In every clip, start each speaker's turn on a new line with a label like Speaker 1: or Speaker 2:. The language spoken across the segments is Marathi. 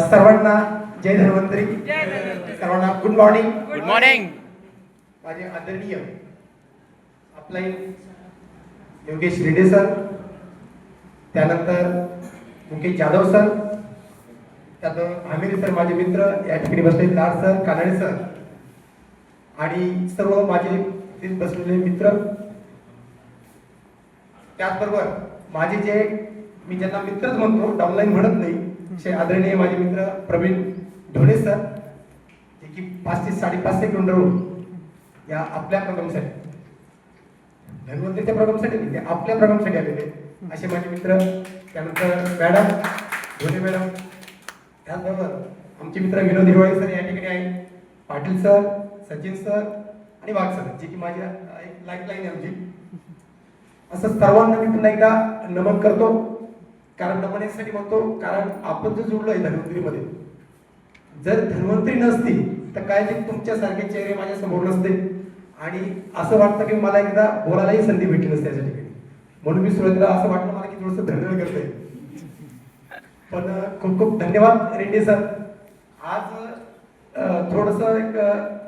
Speaker 1: सर्वांना जय धन्वंतरी. सर्वांना गुड मॉर्निंग.
Speaker 2: Good morning.
Speaker 1: माझे आदरणीय आपले योगेश रेड्डी सर, त्यानंतर मुकेश जाधव सर, त्यात आमिर सर माझे मित्र या ठिकाणी बसले, लाड सर, कानडे सर आणि सर्व माझे तिथे बसलेले मित्र, त्याचबरोबर माझे जे मी ज्यांना मित्रच म्हणतो, डाऊनलाईन म्हणत नाही, असे आदरणीय माझे मित्र प्रवीण ढोणे सर, जे की 5 ते 5.5 किलोमीटरवरून या आपल्या प्रोग्रामसाठी, धन्वंतरीच्या प्रोग्रामसाठी नाही, आपल्या प्रोग्रामसाठी आलेले असे माझे मित्र. त्यानंतर मॅडम ढोणे मॅडम, त्याचबरोबर आमचे मित्र विनोद हिरवाळे सर या ठिकाणी आहे, पाटील सर, सचिन सर आणि वाघ सर, जे की माझ्या एक लाईफलाईन आहे आमची. असं सर्वांना मी पुन्हा एकदा नमन करतो. कारण नमन यासाठी म्हणतो, कारण आपण जो जुळलोय धन्वंतरीमध्ये, जर धन्वंतरी नसती तर काय ते तुमच्यासारखे चेहरे माझ्या समोर नसते आणि असं वाटतं की मला एकदा बोलायलाही संधी भेटली नसते याच्या ठिकाणी. म्हणून मी सुरुवातीला असं वाटलं मला की थोडंसं धन्यवाद करतोय. पण खूप खूप धन्यवाद रेड्डी सर. आज थोडंसं एक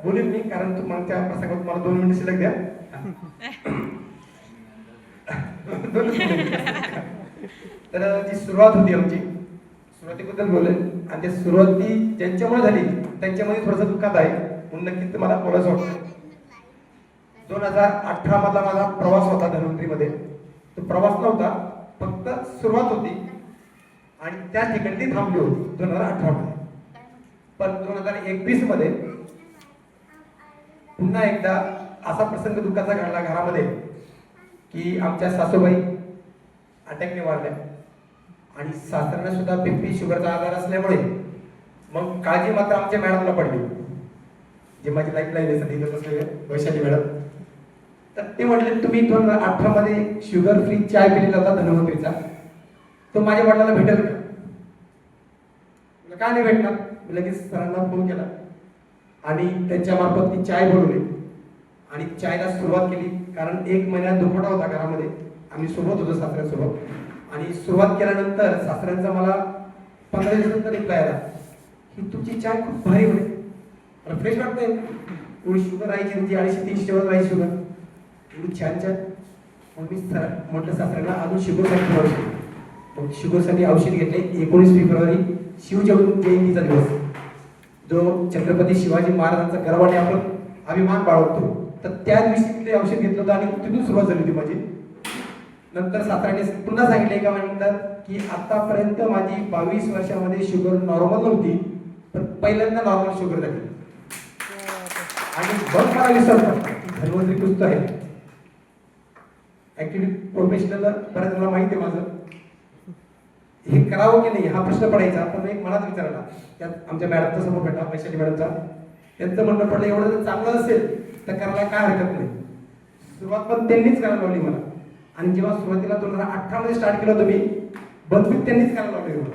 Speaker 1: बोलेन मी, कारण त्या प्रसंगात मला 2 मिनिटं शिल्लक द्या. तर जी सुरुवात होती आमची, सुरुवातीबद्दल बोलेन आणि त्या सुरुवाती ज्यांच्यामुळे झाली त्यांच्यामध्ये थोडंसं दुःखात आहे, म्हणून नक्कीच मला बोलायचं वाटतं. 2018 मधला माझा प्रवास होता धन्वंतरीमध्ये. तो प्रवास नव्हता, फक्त सुरुवात होती आणि त्या ठिकाणी ती थांबली होती 2018 मध्ये. पण 2021 मध्ये पुन्हा एकदा असा प्रसंग दुःखाचा घडला घरामध्ये की आमच्या सासूबाई अटॅकने वारल्या आणि सासऱ्यांना सुद्धा बीपी शुगरचा आजार असल्यामुळे मग काळजी मात्र आमच्या मॅडमला पडली, जे माझी लाईफलाईन आहे सध्या बसलेले वैशाली मॅडम. तर ते म्हटले, तुम्ही 2018 मध्ये शुगर फ्री चाय पिलेला होता धन्वंतरीचा, तो माझ्या वडिलांना भेटेल का? काय नाही भेटणार. मी लगेच सरांना फोन केला आणि त्यांच्या मार्फत ती चाय बोलवली आणि चायला सुरुवात केली. कारण 1 महिन्यात दुखवटा होता घरामध्ये, आम्ही सोबत होतो सासऱ्यांसोबत. आणि सुरुवात केल्यानंतर सासऱ्यांचा मला 15 दिवसानंतर रिप्लाय आला की तुमची चाय खूप भारी होते, मला फ्रेश वाटतंय, एवढी शुगर आहे त्यांची 250-300 वर आहे शुगर, एवढी छान छान. मग मी म्हटलं सासऱ्यांना अजून शुगरसाठी औषध. मग शुगरसाठी औषध घेतले. 19 फेब्रुवारी शिवजयंतीचा दिवस, जो छत्रपती शिवाजी महाराजांचा गर्वाने आपण अभिमान बाळगतो, तर त्या दिवशी ते औषध घेतलं होतं आणि तिथून सुरुवात झाली होती माझी. नंतर सासऱ्याने पुन्हा सांगितले एका महिन्यानंतर की आतापर्यंत माझी 22 वर्षामध्ये शुगर नॉर्मल नव्हती, पण पहिल्यांदा नॉर्मल शुगर झाली. आणि बघ मला विसरतो धन्वंतरी पुस्तक आहे, ऍक्च्युली प्रोफेशनल बऱ्याच मला माहिती आहे माझं, हे करावं की नाही हा प्रश्न पडायचा. पण एक मनात विचारला, त्यात आमच्या मॅडमचा समोर भेटला, वैशाली मॅडमचा, त्यांचं म्हणणं पडलं एवढं जर चांगलं असेल तर करायला काय हरकत नाही. सुरुवात पण त्यांनीच करायला लावली मला. आणि जेव्हा सुरुवातीला 2018 मध्ये स्टार्ट केलं होतं मी, बंदपीठ त्यांनीच करायला लावलं मला.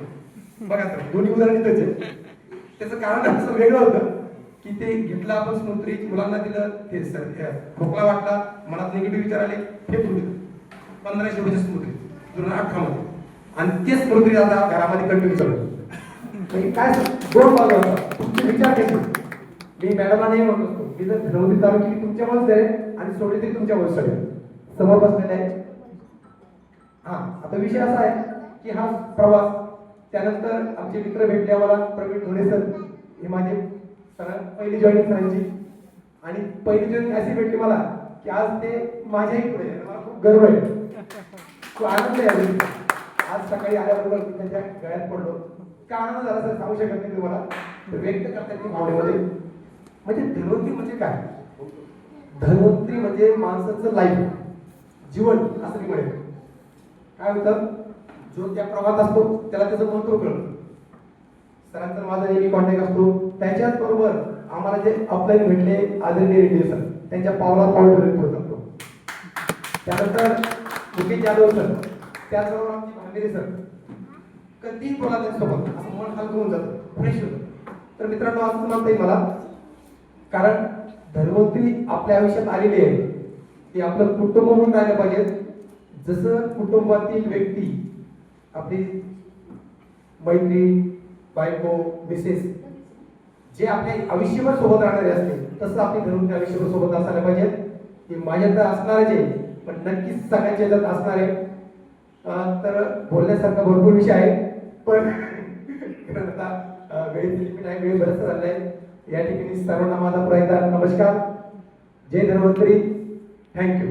Speaker 1: बघा तर दोन्ही उदाहरण त्याचे. त्याचं कारण असं वेगळं होतं की ते घेतलं आपण स्मृती, मुलांना दिलं, ते खोकला वाटला, मनात निगेटिव्ह विचार आले, फेकून दिलं 1500 रुपयाची स्मृती 2018 मध्ये. आणि तेच स्मृती आता घरामध्ये कंटिन्यू चालू. म्हणजे काय दोन बाजू होता, तुमचे विचार कसे. मी मॅडमला नाही म्हणत असतो, मी जर धन्वंतरी चालू केली तुमच्यामुळेच जाईल आणि सोडली तरी तुमच्यामुळेच सगळे समोर बसलेले आहे. हा आता विषय असा आहे की हा प्रवास, त्यानंतर आमचे मित्र भेटले आम्हाला, प्रवीण ढोणे सर, हे माझे पहिली जॉईनिंग सरांची. आणि पहिली जॉईनिंग अशी भेटली मला की आज ते माझ्याही पुढे, मला खूप गर्व आहे, खूप आनंद आहे. आज सकाळी आल्याबरोबर त्यांच्या गळ्यात पडलो. का आनंद झाला सर सांगू शकत नाही तुम्हाला, तर व्यक्त करता येईल भावनेमध्ये. म्हणजे धन्वंतरी म्हणजे काय? धन्वंतरी म्हणजे माणसाचं लाईफ, जीवन असं मी म्हणेन. काय होतं, जो त्या प्रवाहात असतो त्याला त्याचं महत्व कळतं. सरांचा माझा नेहमी कॉन्टॅक्ट असतो. त्याच्याच बरोबर आम्हाला जे अपलाईन भेटले आदरणीय रेड्डी सर, त्यांच्या पावला पाऊल ठेवत होतो. त्यानंतर मुकेश जाधव सर, त्याचबरोबर आमची भांगेरे सर, कधीही बोला त्यांच्यासोबत असं मन हलकं होऊन जातं, फ्रेश होतं. तर मित्रांनो असं म्हणता येईल मला, कारण धन्वंतरी आपल्या आयुष्यात आलेली आहे की आपलं कुटुंब म्हणून राहिलं पाहिजे. जसं कुटुंबातील व्यक्ती आपली मैत्री, बायको, मिसेस जे आपल्या आयुष्यभर सोबत राहणारे असते तसं आपली धरून त्या आयुष्यभर सोबत असायला पाहिजे. की माझ्यात असणारच आहे, पण नक्कीच सगळ्यांच्या याच्यात असणार आहे. तर बोलण्यासारखा भरपूर विषय आहे, पण आता वेळेची लिमिट आहे, वेळ बरंच झालंय. या ठिकाणी सर्वांना माझा प्रयत्न नमस्कार. जय धन्वंतरी. थँक्यू.